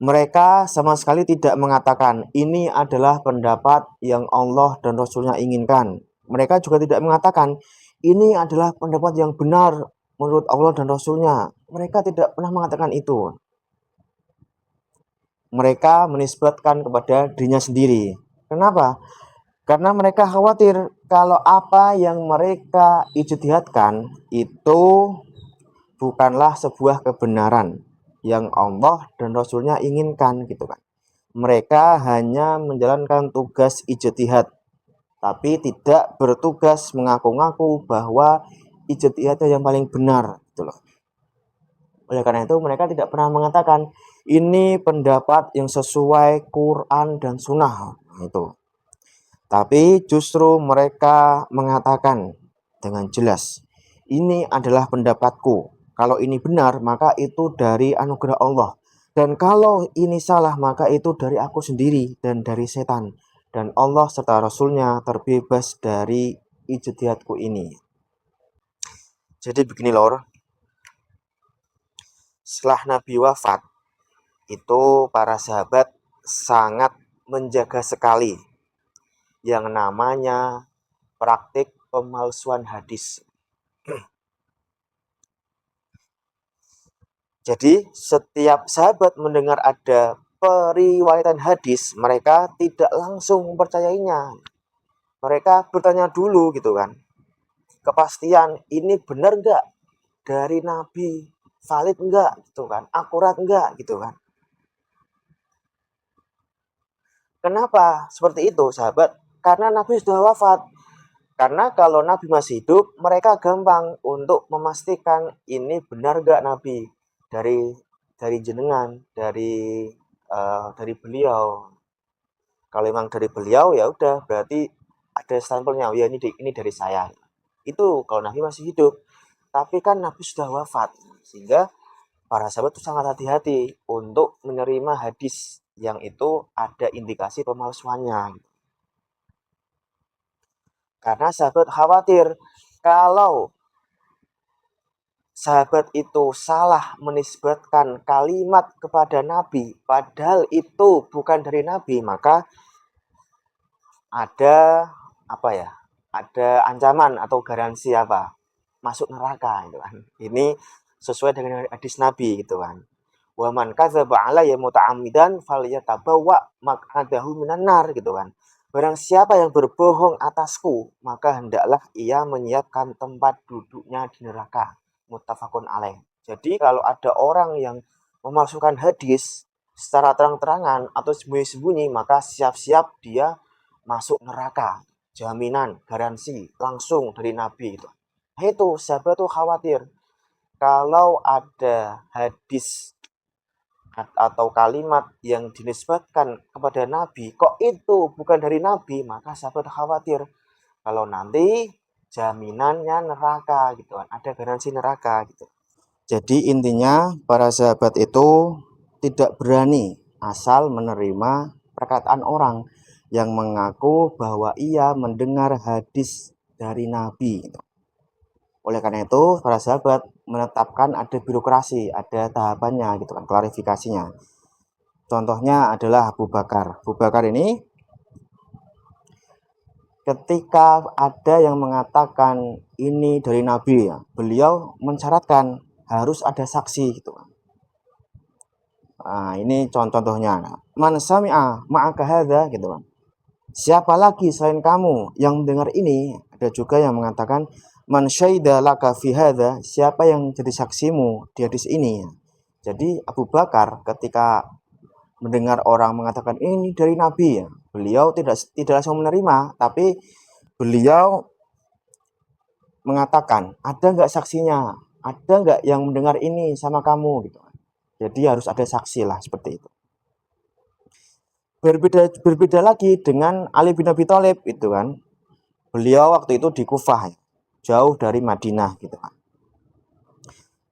Mereka sama sekali tidak mengatakan ini adalah pendapat yang Allah dan Rasulnya inginkan. Mereka juga tidak mengatakan ini adalah pendapat yang benar menurut Allah dan Rasulnya. Mereka tidak pernah mengatakan itu. Mereka menisbatkan kepada dirinya sendiri. Kenapa? Karena mereka khawatir kalau apa yang mereka ijtihadkan itu bukanlah sebuah kebenaran yang Allah dan Rasulnya inginkan gitu kan. Mereka hanya menjalankan tugas ijtihad, tapi tidak bertugas mengaku-ngaku bahwa ijtihadnya yang paling benar gitu loh. Oleh karena itu mereka tidak pernah mengatakan ini pendapat yang sesuai Quran dan Sunnah itu. Tapi justru mereka mengatakan dengan jelas, ini adalah pendapatku. Kalau ini benar, maka itu dari anugerah Allah. Dan kalau ini salah, maka itu dari aku sendiri dan dari setan. Dan Allah serta Rasulnya terbebas dari ijtihadku ini. Jadi begini lor, setelah Nabi wafat, itu para sahabat sangat menjaga sekali yang namanya praktik pemalsuan hadis. Jadi setiap sahabat mendengar ada periwayatan hadis, mereka tidak langsung mempercayainya. Mereka bertanya dulu gitu kan. Kepastian ini benar nggak dari Nabi, valid nggak gitu kan, akurat nggak gitu kan. Kenapa seperti itu sahabat? Karena Nabi sudah wafat. Karena kalau Nabi masih hidup, mereka gampang untuk memastikan ini benar nggak Nabi dari jenengan, dari beliau. Kalau memang dari beliau ya udah berarti ada sampelnya, ya ini dari saya. Itu kalau Nabi masih hidup. Tapi kan Nabi sudah wafat, sehingga para sahabat itu sangat hati-hati untuk menerima hadis yang itu ada indikasi pemalsuannya. Karena sahabat khawatir kalau sahabat itu salah menisbatkan kalimat kepada Nabi, padahal itu bukan dari Nabi, maka ada ada ancaman atau garansi masuk neraka gitu kan. Ini sesuai dengan hadis Nabi gitu kan. Wa man kadzaba alayya muta'ammidan falyatabawa maq'adahu minan nar gitu kan. Barang siapa yang berbohong atasku, maka hendaklah ia menyiapkan tempat duduknya di neraka. Muttafaqun alaih. Jadi kalau ada orang yang memalsukan hadis secara terang-terangan atau sembunyi-sembunyi, maka siap-siap dia masuk neraka. Jaminan, garansi langsung dari Nabi itu. Itu sahabat tuh khawatir kalau ada hadis atau kalimat yang dinisbatkan kepada Nabi kok itu bukan dari Nabi, maka sahabat khawatir kalau nanti jaminannya neraka gitu kan, ada garansi neraka gitu. Jadi intinya para sahabat itu tidak berani asal menerima perkataan orang yang mengaku bahwa ia mendengar hadis dari Nabi gitu. Oleh karena itu, para sahabat menetapkan ada birokrasi, ada tahapannya gitu kan, klarifikasinya. Contohnya adalah Abu Bakar. Abu Bakar ini ketika ada yang mengatakan ini dari Nabi, ya, beliau mensyaratkan harus ada saksi gitu kan. Nah, ini contohnya. Man sami'a ma'aka hadza gitu kan. Siapa lagi selain kamu yang mendengar ini? Ada juga yang mengatakan man syaida laka fi hadza, siapa yang jadi saksimu di hadis ini? Jadi Abu Bakar ketika mendengar orang mengatakan ini dari Nabi, ya, beliau tidak langsung menerima, tapi beliau mengatakan ada nggak saksinya, ada nggak yang mendengar ini sama kamu gitu. Jadi harus ada saksi lah seperti itu. Berbeda lagi dengan Ali bin Abi Thalib itu kan. Beliau waktu itu di Kufah, jauh dari Madinah gitu kan.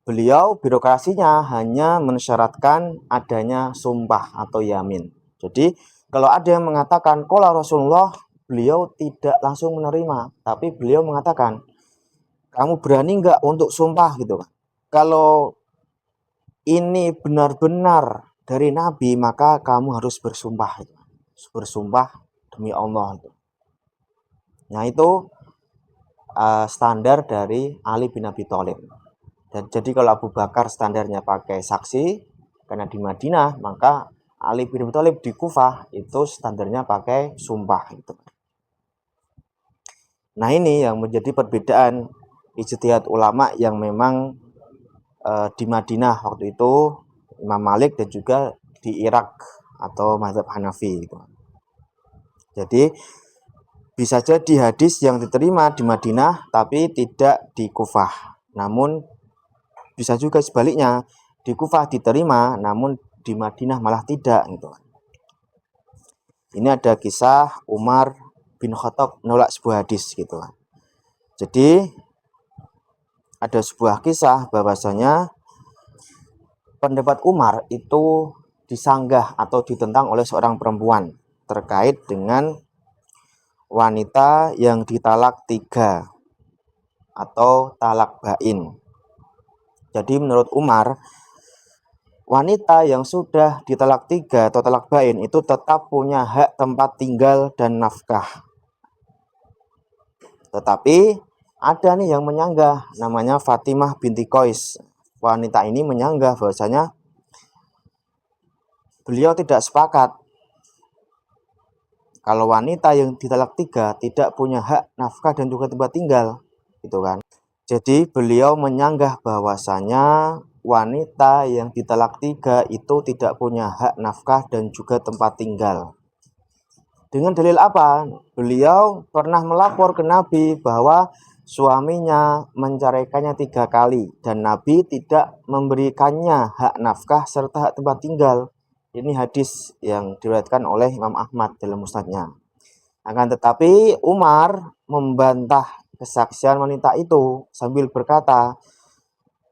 Beliau birokrasinya hanya mensyaratkan adanya sumpah atau yamin. Jadi kalau ada yang mengatakan qala Rasulullah, beliau tidak langsung menerima, tapi beliau mengatakan kamu berani nggak untuk sumpah gitu kan. Kalau ini benar-benar dari Nabi, maka kamu harus bersumpah. Bersumpah demi Allah. Nah itu standar dari Ali bin Abi Thalib. Dan jadi kalau Abu Bakar standarnya pakai saksi, karena di Madinah, maka Ali bin Abi Thalib di Kufah itu standarnya pakai sumpah. Gitu. Nah ini yang menjadi perbedaan ijtihad ulama yang memang di Madinah waktu itu Imam Malik dan juga di Irak atau mazhab Hanafi gitu. Jadi bisa jadi hadis yang diterima di Madinah tapi tidak di Kufah. Namun bisa juga sebaliknya, di Kufah diterima namun di Madinah malah tidak gitu. Ini ada kisah Umar bin Khattab menolak sebuah hadis gitu. Jadi ada sebuah kisah bahwasanya pendapat Umar itu disanggah atau ditentang oleh seorang perempuan terkait dengan wanita yang ditalak 3 atau talak bain. Jadi menurut Umar, wanita yang sudah ditalak 3 atau talak bain itu tetap punya hak tempat tinggal dan nafkah. Tetapi ada nih yang menyanggah, namanya Fatimah binti Qais. Wanita ini menyanggah bahwasanya beliau tidak sepakat kalau wanita yang ditalak 3 tidak punya hak nafkah dan juga tempat tinggal, gitu kan. Jadi beliau menyanggah bahwasanya wanita yang ditalak 3 itu tidak punya hak nafkah dan juga tempat tinggal. Dengan dalil apa? Beliau pernah melapor ke Nabi bahwa suaminya menceraikannya 3 kali dan Nabi tidak memberikannya hak nafkah serta hak tempat tinggal. Ini hadis yang diriwayatkan oleh Imam Ahmad dalam musnadnya. Akan tetapi Umar membantah kesaksian wanita itu sambil berkata,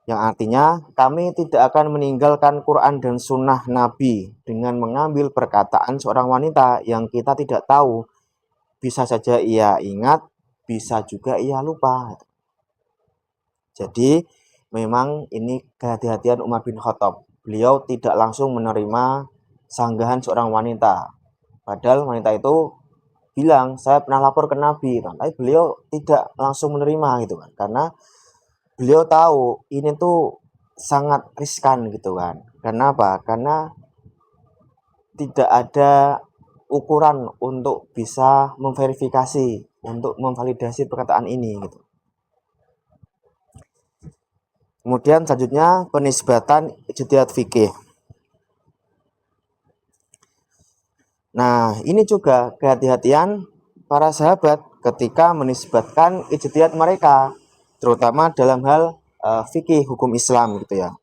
yang artinya kami tidak akan meninggalkan Quran dan sunnah Nabi dengan mengambil perkataan seorang wanita yang kita tidak tahu. Bisa saja ia ingat, bisa juga ia lupa. Jadi memang ini kehati-hatian Umar bin Khattab. Beliau tidak langsung menerima sanggahan seorang wanita. Padahal wanita itu bilang, saya pernah lapor ke Nabi. Tapi beliau tidak langsung menerima gitu kan. Karena beliau tahu ini tuh sangat riskan gitu kan. Karena apa? Karena tidak ada ukuran untuk bisa memverifikasi, untuk memvalidasi perkataan ini gitu. Kemudian selanjutnya penisbatan ijtihad fikih. Nah, ini juga kehati-hatian para sahabat ketika menisbatkan ijtihad mereka, terutama dalam hal fikih hukum Islam gitu ya.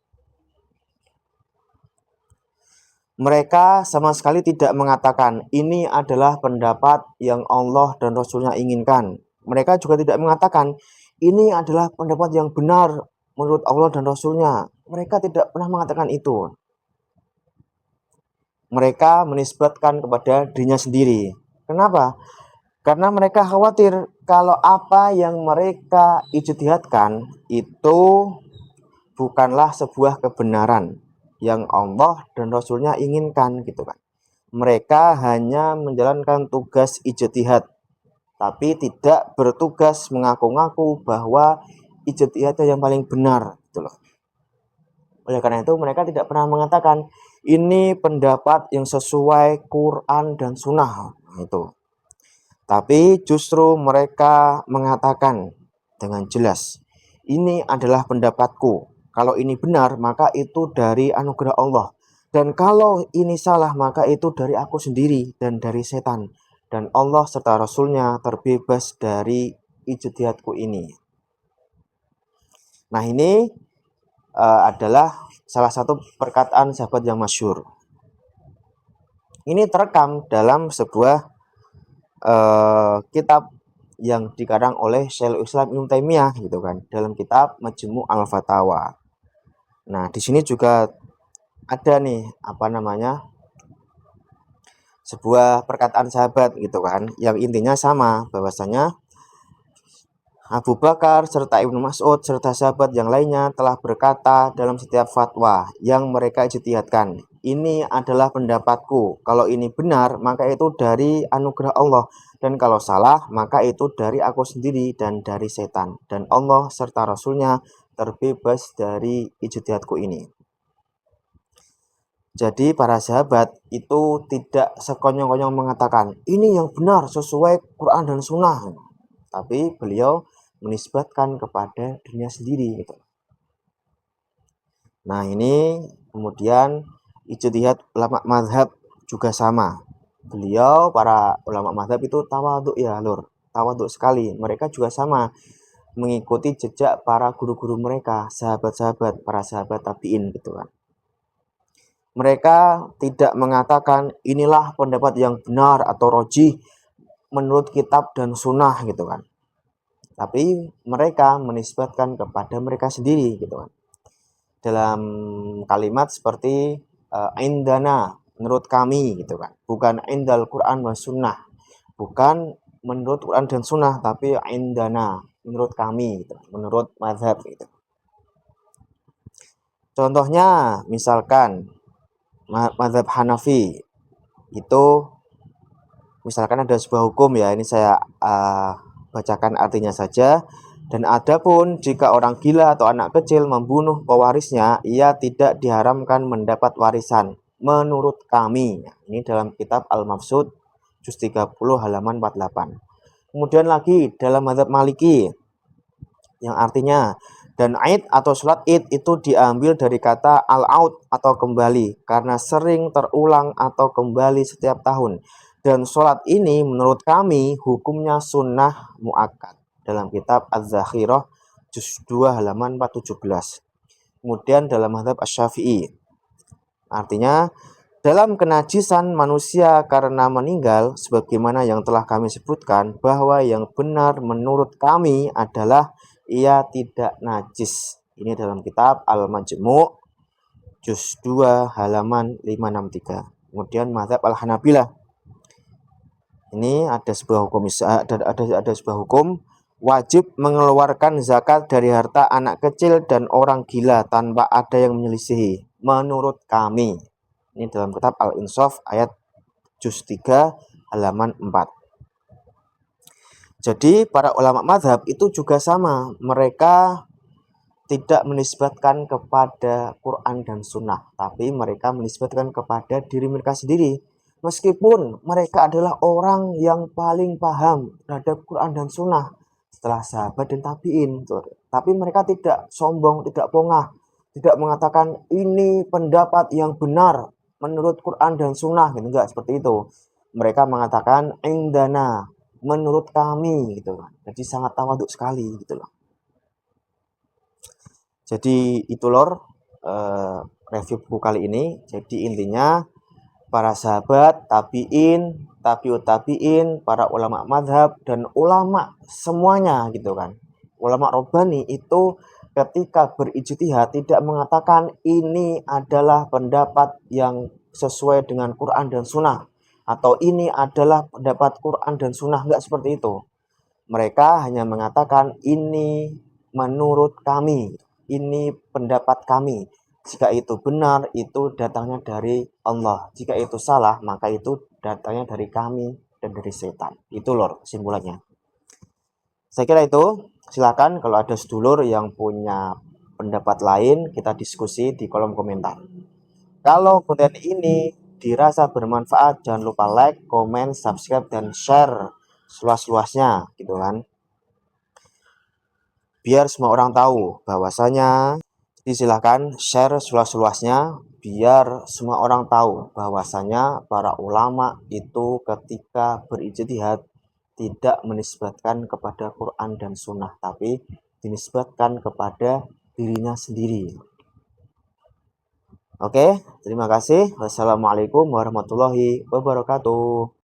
Mereka sama sekali tidak mengatakan ini adalah pendapat yang Allah dan Rasulnya inginkan. Mereka juga tidak mengatakan ini adalah pendapat yang benar menurut Allah dan Rasulnya. Mereka tidak pernah mengatakan itu. Mereka menisbatkan kepada dirinya sendiri. Kenapa? Karena mereka khawatir kalau apa yang mereka ijtihadkan itu bukanlah sebuah kebenaran yang Allah dan Rasulnya inginkan gitu kan. Mereka hanya menjalankan tugas ijtihad, tapi tidak bertugas mengaku-ngaku bahwa ijtihadnya yang paling benar gitu loh. Oleh karena itu mereka tidak pernah mengatakan ini pendapat yang sesuai Quran dan Sunnah itu. Tapi justru mereka mengatakan dengan jelas, ini adalah pendapatku. Kalau ini benar, maka itu dari anugerah Allah. Dan kalau ini salah, maka itu dari aku sendiri dan dari setan. Dan Allah serta Rasulnya terbebas dari ijtihadku ini. Nah ini adalah salah satu perkataan sahabat yang masyhur. Ini terekam dalam sebuah kitab yang dikarang oleh Syekhul Islam Ibnu Taimiyah gitu kan, dalam kitab Majmu' al-Fatawa. Nah, di sini juga ada nih sebuah perkataan sahabat gitu kan, yang intinya sama bahwasanya Abu Bakar serta Ibnu Mas'ud serta sahabat yang lainnya telah berkata dalam setiap fatwa yang mereka ijtihadkan, ini adalah pendapatku. Kalau ini benar, maka itu dari anugerah Allah. Dan kalau salah, maka itu dari aku sendiri dan dari setan. Dan Allah serta Rasulnya terbebas dari ijtihadku ini. Jadi para sahabat itu tidak sekonyong-konyong mengatakan, ini yang benar sesuai Quran dan Sunnah. Tapi beliau menisbatkan kepada dirinya sendiri gitu. Nah, ini kemudian ijtihad ulama mazhab juga sama. Beliau para ulama mazhab itu tawadhu ya, Lur. Tawadhu sekali. Mereka juga sama mengikuti jejak para guru-guru mereka, sahabat-sahabat, para sahabat tabi'in gitu kan. Mereka tidak mengatakan inilah pendapat yang benar atau rojih menurut kitab dan sunnah gitu kan. Tapi mereka menisbatkan kepada mereka sendiri gitu kan. Dalam kalimat seperti indana, menurut kami gitu kan. Bukan indal Quran wa sunnah. Bukan menurut Quran dan sunnah, tapi indana, menurut kami gitu. Menurut mazhab gitu. Contohnya misalkan mazhab Hanafi itu misalkan ada sebuah hukum ya, ini saya bacakan artinya saja. Dan adapun jika orang gila atau anak kecil membunuh pewarisnya, ia tidak diharamkan mendapat warisan menurut kami. Ini dalam kitab Al-Mafsud juz 30 halaman 48. Kemudian lagi dalam mazhab Maliki yang artinya dan Aid atau sholat Id itu diambil dari kata al-aud atau kembali karena sering terulang atau kembali setiap tahun. Dan sholat ini menurut kami hukumnya sunnah mu'akkad dalam kitab Az-Zakhirah juz 2 halaman 417. Kemudian dalam mazhab Asy-Syafi'i artinya dalam kenajisan manusia karena meninggal sebagaimana yang telah kami sebutkan bahwa yang benar menurut kami adalah ia tidak najis. Ini dalam kitab Al-Majmu' juz 2 halaman 563. Kemudian mazhab Al-Hanabilah. Ini ada sebuah hukum wajib mengeluarkan zakat dari harta anak kecil dan orang gila tanpa ada yang menyelisihi menurut kami. Ini dalam kitab Al-Insaf ayat juz 3 halaman 4. Jadi para ulama mazhab itu juga sama, mereka tidak menisbatkan kepada Quran dan Sunnah, tapi mereka menisbatkan kepada diri mereka sendiri. Meskipun mereka adalah orang yang paling paham terhadap Quran dan Sunnah setelah sahabat dan tabi'in, tapi mereka tidak sombong, tidak pongah, tidak mengatakan ini pendapat yang benar menurut Quran dan Sunnah, gitu. Enggak seperti itu. Mereka mengatakan indana, menurut kami gitu kan. Jadi sangat tawaduk sekali gitu loh. Jadi itu lor review buku kali ini. Jadi intinya para sahabat, tabi'in, tabi'ut tabi'in, para ulama madhab dan ulama semuanya gitu kan. Ulama Rabbani itu ketika berijtihad tidak mengatakan ini adalah pendapat yang sesuai dengan Quran dan Sunnah atau ini adalah pendapat Quran dan Sunnah, enggak seperti itu. Mereka hanya mengatakan ini menurut kami, ini pendapat kami. Jika itu benar, itu datangnya dari Allah. Jika itu salah, maka itu datangnya dari kami dan dari setan. Itu lor kesimpulannya. Saya kira itu. Silakan kalau ada sedulur yang punya pendapat lain, kita diskusi di kolom komentar. Kalau konten ini dirasa bermanfaat, jangan lupa like, komen, subscribe, dan share seluas-luasnya gitu kan. Biar semua orang tahu bahwasanya, jadi silahkan share seluas-luasnya biar semua orang tahu bahwasanya para ulama itu ketika berijtihad tidak menisbatkan kepada Quran dan Sunnah, tapi dinisbatkan kepada dirinya sendiri. Oke, terima kasih. Wassalamualaikum warahmatullahi wabarakatuh.